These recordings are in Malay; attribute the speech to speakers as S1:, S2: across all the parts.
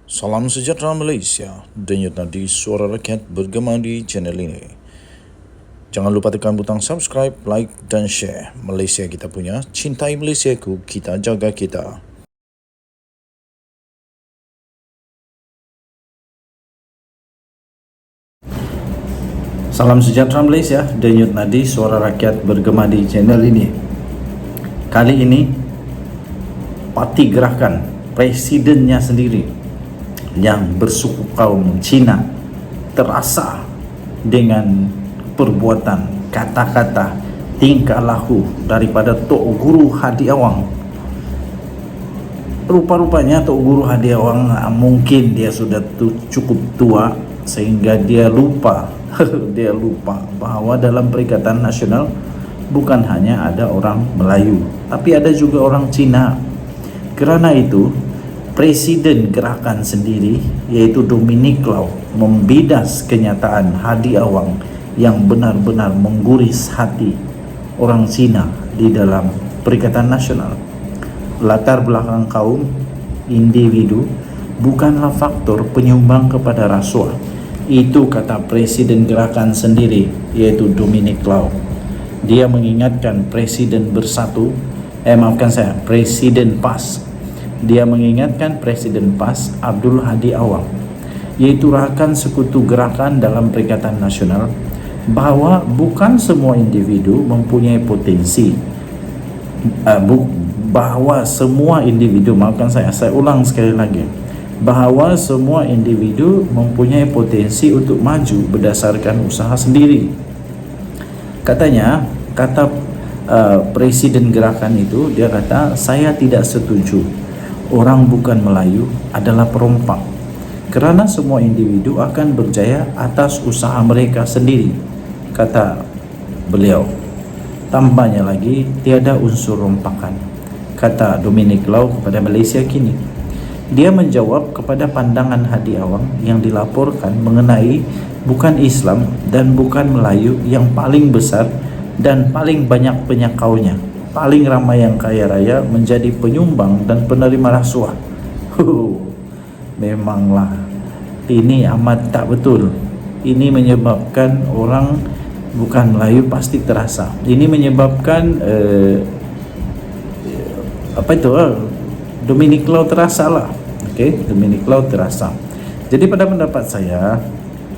S1: Salam sejahtera Malaysia, denyut nadi suara rakyat bergema di channel ini. Jangan lupa tekan butang subscribe, like dan share. Malaysia kita punya, cintai Malaysiaku, kita jaga kita. Salam sejahtera Malaysia, denyut nadi suara rakyat bergema di channel ini. Kali ini, parti gerakan presidennya sendiri yang bersuku kaum Cina terasa dengan perbuatan, kata-kata, tingkah laku daripada Tok Guru Hadi Awang. Rupa-rupanya Tok Guru Hadi Awang mungkin dia sudah cukup tua sehingga dia lupa dia lupa bahawa dalam Perikatan Nasional bukan hanya ada orang Melayu, tapi ada juga orang Cina. Kerana itu, Presiden gerakan sendiri yaitu Dominic Lau membidas kenyataan Hadi Awang yang benar-benar mengguris hati orang Cina di dalam Perikatan Nasional. Latar belakang kaum individu bukanlah faktor penyumbang kepada rasuah. Itu kata Presiden gerakan sendiri yaitu Dominic Lau. Dia mengingatkan Presiden Bersatu, Presiden PAS. Dia mengingatkan Presiden PAS Abdul Hadi Awang, yaitu rakan sekutu gerakan dalam Perikatan Nasional, bahawa bukan semua individu mempunyai potensi, bahawa semua individu, saya ulang sekali lagi, bahawa semua individu mempunyai potensi untuk maju berdasarkan usaha sendiri. Katanya, kata Presiden gerakan itu, dia kata, saya tidak setuju orang bukan Melayu adalah perompak, kerana semua individu akan berjaya atas usaha mereka sendiri, kata beliau. Tambahnya lagi, tiada unsur rompakan, kata Dominic Lau kepada Malaysia Kini. Dia menjawab kepada pandangan Hadi Awang yang dilaporkan mengenai bukan Islam dan bukan Melayu yang paling besar dan paling banyak penyakaunya, paling ramai yang kaya raya menjadi penyumbang dan penerima rasuah. Memanglah ini amat tak betul. Ini menyebabkan orang bukan Melayu pasti terasa. Ini menyebabkan Dominic Lau terasa lah. Dominic Lau terasa. Jadi pada pendapat saya,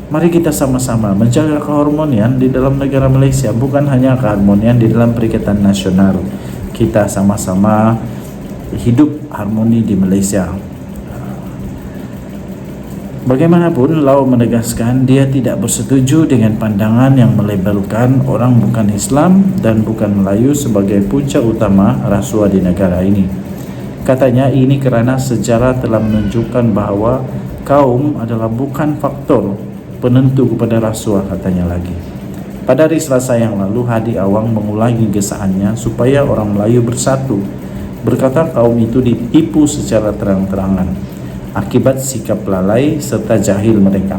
S1: mari kita sama-sama menjaga keharmonian di dalam negara Malaysia, bukan hanya keharmonian di dalam Perikatan Nasional. Kita sama-sama hidup harmoni di Malaysia. Bagaimanapun, Lau menegaskan dia tidak bersetuju dengan pandangan yang melabelkan orang bukan Islam dan bukan Melayu sebagai punca utama rasuah di negara ini. Katanya ini kerana sejarah telah menunjukkan bahawa kaum adalah bukan faktor penentu kepada rasuah, katanya lagi. Pada hari Selasa yang lalu, Hadi Awang mengulangi gesahannya supaya orang Melayu bersatu, berkata kaum itu ditipu secara terang-terangan akibat sikap lalai serta jahil mereka.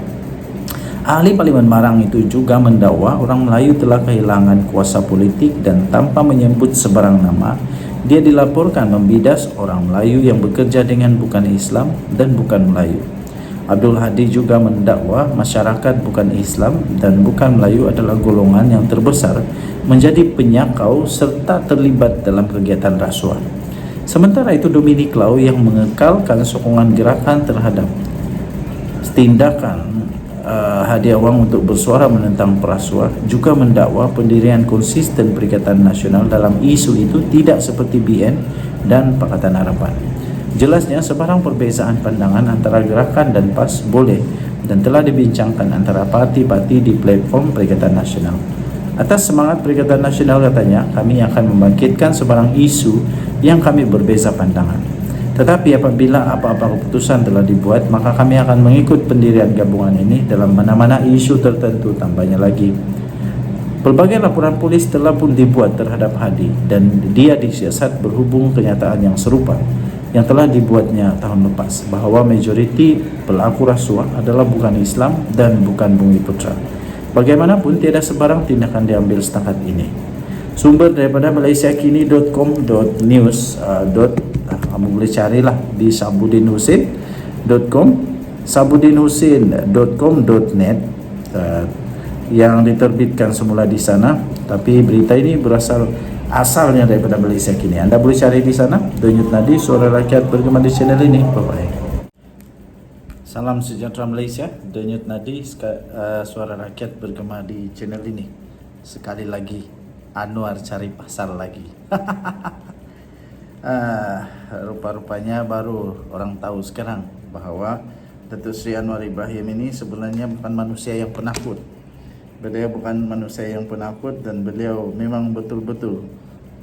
S1: Ahli Parlimen Marang itu juga mendakwa orang Melayu telah kehilangan kuasa politik dan tanpa menyebut sebarang nama, dia dilaporkan membidas orang Melayu yang bekerja dengan bukan Islam dan bukan Melayu. Abdul Hadi juga mendakwa masyarakat bukan Islam dan bukan Melayu adalah golongan yang terbesar menjadi penyakau serta terlibat dalam kegiatan rasuah. Sementara itu, Dominic Lau yang mengekalkan sokongan gerakan terhadap tindakan Hadi Awang untuk bersuara menentang perasuah juga mendakwa pendirian konsisten Perikatan Nasional dalam isu itu tidak seperti BN dan Pakatan Harapan. Jelasnya, sebarang perbezaan pandangan antara gerakan dan PAS boleh dan telah dibincangkan antara parti-parti di platform Perikatan Nasional. Atas semangat Perikatan Nasional, katanya, kami akan membangkitkan sebarang isu yang kami berbeza pandangan. Tetapi apabila apa-apa keputusan telah dibuat, maka kami akan mengikut pendirian gabungan ini dalam mana-mana isu tertentu, tambahnya lagi. Pelbagai laporan polis telah pun dibuat terhadap Hadi dan dia disiasat berhubung kenyataan yang serupa yang telah dibuatnya tahun lepas, bahawa majoriti pelaku rasuah adalah bukan Islam dan bukan Bumi Putra. Bagaimanapun, tiada sebarang tindakan diambil setakat ini. Sumber daripada malaysiakini.com.news. Kamu boleh carilah di Sabudin Husin sabudinhusin.com.net yang diterbitkan semula di sana, tapi berita ini asalnya daripada Malaysia kini. Anda boleh cari di sana, Denyut Nadi Suara Rakyat bergema di channel ini. Bye-bye. Salam sejahtera Malaysia, Denyut Nadi Suara Rakyat bergema di channel ini. Sekali lagi Anwar cari pasal lagi. Rupa-rupanya baru orang tahu sekarang bahawa Datuk Seri Anwar Ibrahim ini sebenarnya bukan manusia yang penakut. Beliau bukan manusia yang penakut dan beliau memang betul-betul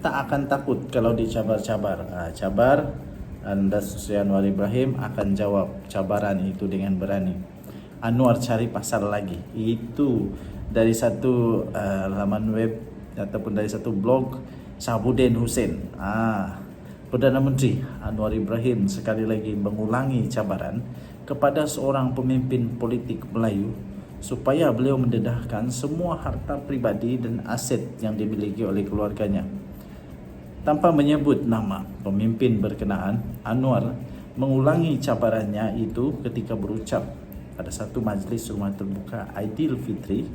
S1: tak akan takut kalau dicabar-cabar. Dan Datuk Seri Anwar Ibrahim akan jawab cabaran itu dengan berani. Anwar cari pasal lagi. Itu dari satu laman web ataupun dari satu blog Sabudin Husin. Perdana Menteri Anwar Ibrahim sekali lagi mengulangi cabaran kepada seorang pemimpin politik Melayu supaya beliau mendedahkan semua harta pribadi dan aset yang dimiliki oleh keluarganya. Tanpa menyebut nama pemimpin berkenaan, Anwar mengulangi cabarannya itu ketika berucap pada satu majlis Rumah Terbuka Aidilfitri,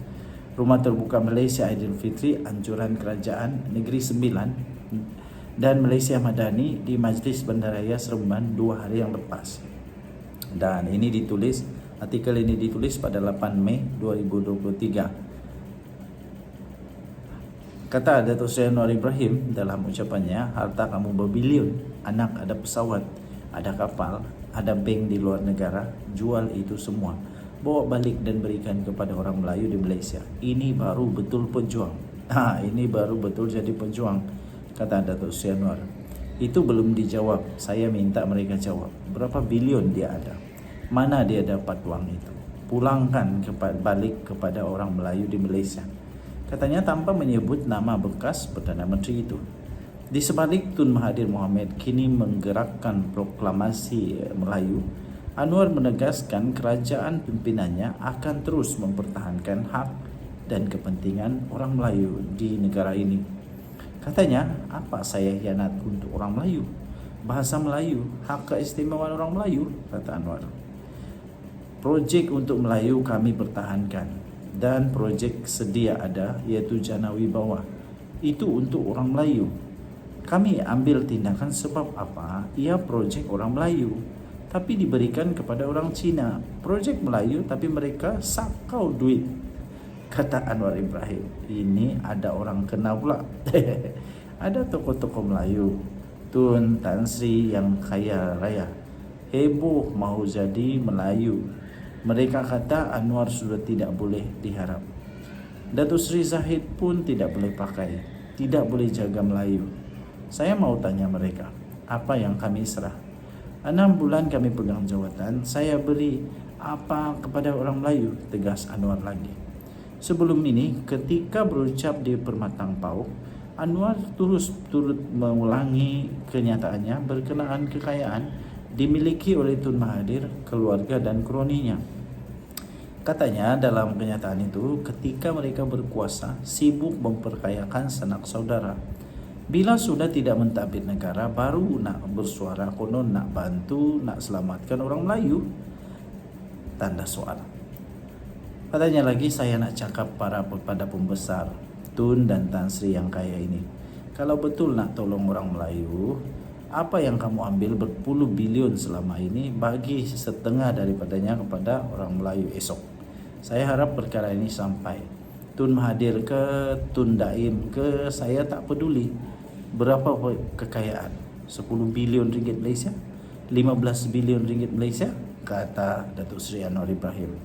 S1: Rumah Terbuka Malaysia Aidilfitri, Anjuran Kerajaan Negeri Sembilan dan Malaysia Madani di Majlis Bandaraya Seremban 2 hari yang lepas. Dan ini ditulis, artikel ini ditulis pada 8 Mei 2023. Kata Datuk Seri Anwar Ibrahim dalam ucapannya, harta kamu berbilion, anak ada pesawat, ada kapal, ada bank di luar negara, jual itu semua, bawa balik dan berikan kepada orang Melayu di Malaysia. Ini baru betul pejuang. Ini baru betul jadi pejuang, kata Datuk Seri Anwar. Itu belum dijawab, saya minta mereka jawab. Berapa bilion dia ada? Mana dia dapat uang itu? Pulangkan balik kepada orang Melayu di Malaysia. Katanya tanpa menyebut nama bekas Perdana Menteri itu. Di sebalik Tun Mahathir Mohamad kini menggerakkan proklamasi Melayu, Anwar menegaskan kerajaan pimpinannya akan terus mempertahankan hak dan kepentingan orang Melayu di negara ini. Katanya, apa saya hianat untuk orang Melayu? Bahasa Melayu, hak keistimewaan orang Melayu, kata Anwar. Projek untuk Melayu kami pertahankan dan projek sedia ada iaitu Jana Wibawa. Itu untuk orang Melayu. Kami ambil tindakan sebab apa? Ia projek orang Melayu tapi diberikan kepada orang Cina. Projek Melayu tapi mereka sakau duit, kata Anwar Ibrahim. Ini ada orang kena pula. Ada tokoh-tokoh Melayu, Tun Tan Sri yang kaya raya, heboh mau jadi Melayu. Mereka kata Anwar sudah tidak boleh diharap. Datuk Seri Zahid pun tidak boleh pakai, tidak boleh jaga Melayu. Saya mau tanya mereka, apa yang kami serah? 6 bulan kami pegang jawatan, saya beri apa kepada orang Melayu? Tegas Anwar lagi. Sebelum ini, ketika berucap di Permatang Pau, Anwar turut mengulangi kenyataannya berkenaan kekayaan dimiliki oleh Tun Mahathir, keluarga dan kroninya. Katanya dalam kenyataan itu, ketika mereka berkuasa, sibuk memperkayakan sanak saudara. Bila sudah tidak mentadbir negara, baru nak bersuara konon nak bantu, nak selamatkan orang Melayu. Tanda soal. Katanya lagi, saya nak cakap pada pembesar Tun dan Tan Sri yang kaya ini, kalau betul nak tolong orang Melayu, apa yang kamu ambil berpuluh bilion selama ini, bagi setengah daripadanya kepada orang Melayu esok. Saya harap perkara ini sampai Tun Mahathir ke Tun Daim ke, saya tak peduli berapa kekayaan, 10 bilion ringgit Malaysia, 15 bilion ringgit Malaysia, kata Datuk Seri Anwar Ibrahim.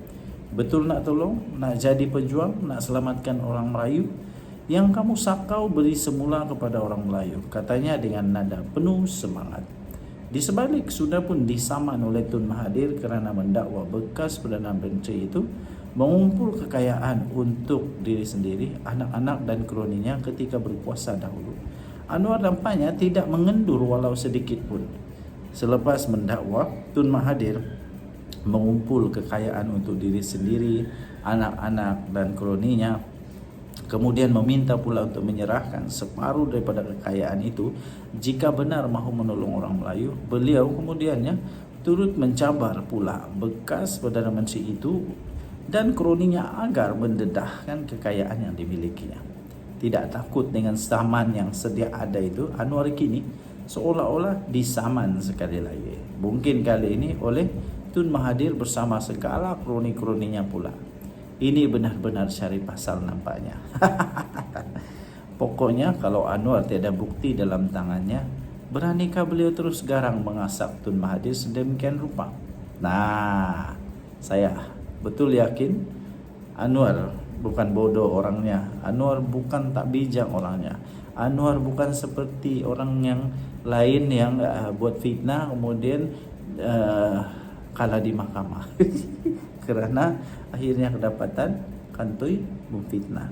S1: Betul nak tolong, nak jadi pejuang, nak selamatkan orang Melayu, yang kamu sakau beri semula kepada orang Melayu, katanya dengan nada penuh semangat. Di sebalik sudah pun disaman oleh Tun Mahathir kerana mendakwa bekas Perdana Menteri itu mengumpul kekayaan untuk diri sendiri, anak-anak dan kroninya ketika berkuasa dahulu. Anwar nampaknya tidak mengendur walau sedikit pun. Selepas mendakwa, Tun Mahathir mengumpul kekayaan untuk diri sendiri, anak-anak dan kroninya, kemudian meminta pula untuk menyerahkan separuh daripada kekayaan itu jika benar mahu menolong orang Melayu. Beliau kemudiannya turut mencabar pula bekas Perdana Menteri itu dan kroninya agar mendedahkan kekayaan yang dimilikinya. Tidak takut dengan saman yang sedia ada itu, Anwar kini seolah-olah disaman sekali lagi. Mungkin kali ini oleh Tun Mahathir bersama segala kroni-kroninya pula. Ini benar-benar cari pasal nampaknya. Pokoknya kalau Anwar tiada bukti dalam tangannya, beranikah beliau terus garang mengasak Tun Mahathir sedemikian rupa? Nah, saya betul yakin Anwar bukan bodoh orangnya. Anwar bukan tak bijak orangnya. Anwar bukan seperti orang yang lain yang buat fitnah kemudian kalah di mahkamah. Kerana akhirnya kedapatan kantoi memfitnah.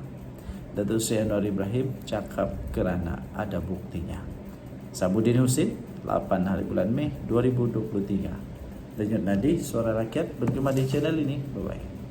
S1: Datuk Seri Anwar Ibrahim cakap kerana ada buktinya. Sabudin Husin, 8 hari bulan Mei 2023. Denyut nadi Suara Rakyat bergema di channel ini. Bye-bye.